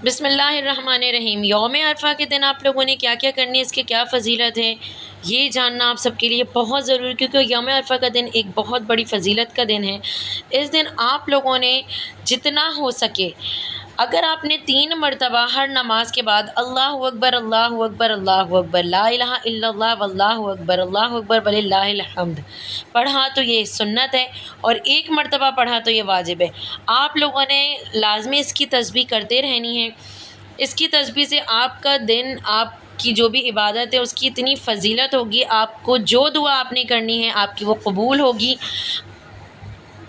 بسم اللہ الرحمن الرحیم۔ یوم عرفہ کے دن آپ لوگوں نے کیا کیا کرنی ہے، اس کی کیا فضیلت ہے، یہ جاننا آپ سب کے لیے بہت ضروری، کیونکہ یوم عرفہ کا دن ایک بہت بڑی فضیلت کا دن ہے۔ اس دن آپ لوگوں نے جتنا ہو سکے، اگر آپ نے 3 مرتبہ ہر نماز کے بعد اللہ اکبر اللہ اکبر اللہ اکبر لا الہ الا اللہ واللہ اکبر اللہ اکبر وللہ الحمد پڑھا تو یہ سنت ہے، اور 1 مرتبہ پڑھا تو یہ واجب ہے۔ آپ لوگوں نے لازمی اس کی تسبیح کرتے رہنی ہے۔ اس کی تسبیح سے آپ کا دن، آپ کی جو بھی عبادت ہے اس کی اتنی فضیلت ہوگی، آپ کو جو دعا آپ نے کرنی ہے آپ کی وہ قبول ہوگی۔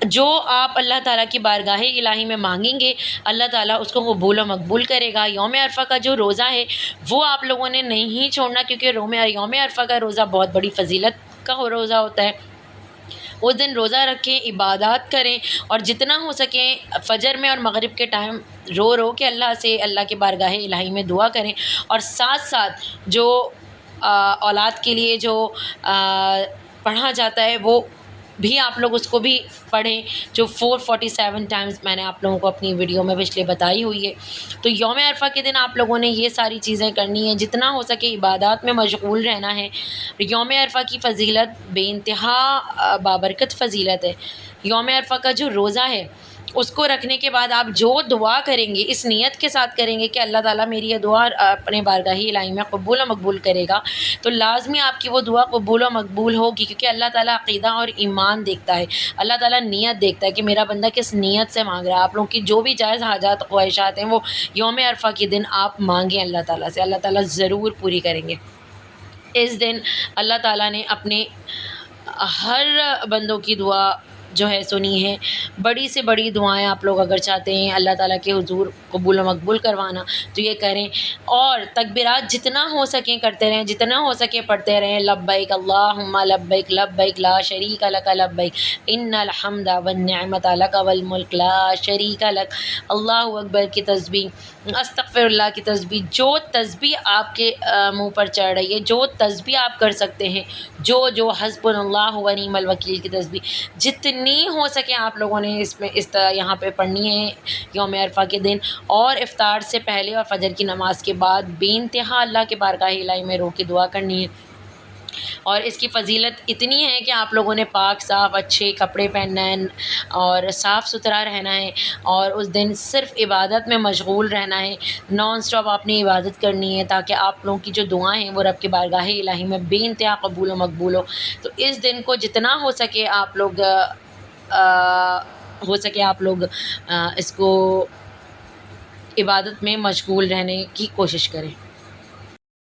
جو آپ اللہ تعالیٰ کی بارگاہ الہی میں مانگیں گے، اللہ تعالیٰ اس کو قبول و مقبول کرے گا۔ یوم عرفہ کا جو روزہ ہے وہ آپ لوگوں نے نہیں چھوڑنا، کیونکہ یوم عرفہ کا روزہ بہت بڑی فضیلت کا روزہ ہوتا ہے۔ اس دن روزہ رکھیں، عبادات کریں، اور جتنا ہو سکے فجر میں اور مغرب کے ٹائم رو کے اللہ کی بارگاہ الہی میں دعا کریں، اور ساتھ ساتھ جو اولاد کے لیے جو پڑھا جاتا ہے وہ بھی آپ لوگ اس کو بھی پڑھیں، جو 447 ٹائمز میں نے آپ لوگوں کو اپنی ویڈیو میں پچھلے بتائی ہوئی ہے۔ تو یوم عرفہ کے دن آپ لوگوں نے یہ ساری چیزیں کرنی ہیں، جتنا ہو سکے عبادات میں مشغول رہنا ہے۔ یوم عرفہ کی فضیلت بے انتہا بابرکت فضیلت ہے۔ یوم عرفہ کا جو روزہ ہے اس کو رکھنے کے بعد آپ جو دعا کریں گے اس نیت کے ساتھ کریں گے کہ اللہ تعالیٰ میری یہ دعا اپنے بارگاہ الہی میں قبول و مقبول کرے گا، تو لازمی آپ کی وہ دعا قبول و مقبول ہوگی، کیونکہ اللہ تعالیٰ عقیدہ اور ایمان دیکھتا ہے، اللہ تعالیٰ نیت دیکھتا ہے کہ میرا بندہ کس نیت سے مانگ رہا ہے۔ آپ لوگوں کی جو بھی جائز حاجات خواہشات ہیں وہ یوم عرفہ کے دن آپ مانگیں اللہ تعالیٰ سے، اللہ تعالیٰ ضرور پوری کریں گے۔ اس دن اللہ تعالیٰ نے اپنے ہر بندوں کی دعا جو ہے سنی ہے۔ بڑی سے بڑی دعائیں آپ لوگ اگر چاہتے ہیں اللہ تعالیٰ کے حضور قبول و مقبول کروانا تو یہ کریں، اور تکبیرات جتنا ہو سکیں کرتے رہیں، جتنا ہو سکے پڑھتے رہیں۔ لبیک اللہم لبیک لبیک لا شریک لک لبیک ان الحمد والنعمت لک والملک لا شریک لک۔ اللہ اکبر کی تسبیح، استغفر اللہ کی تسبیح، جو تسبیح آپ کے منہ پر چڑھ رہی ہے، جو تسبیح آپ کر سکتے ہیں، جو حسبنا اللہ و نعم الوکیل کی تسبیح جتنی ہو سکے آپ لوگوں نے یہاں پہ پڑھنی ہے یوم عرفہ کے دن، اور افطار سے پہلے اور فجر کی نماز کے بعد بے انتہا اللہ کے بارگاہ الہی میں رو کے دعا کرنی ہے۔ اور اس کی فضیلت اتنی ہے کہ آپ لوگوں نے پاک صاف اچھے کپڑے پہننا ہے اور صاف ستھرا رہنا ہے، اور اس دن صرف عبادت میں مشغول رہنا ہے، نان اسٹاپ آپ نے عبادت کرنی ہے، تاکہ آپ لوگوں کی جو دعائیں ہیں وہ رب کے بارگاہ الہی میں بے انتہا قبول و مقبول ہو۔ تو اس دن کو جتنا ہو سکے آپ لوگ اس کو عبادت میں مشغول رہنے کی کوشش کریں۔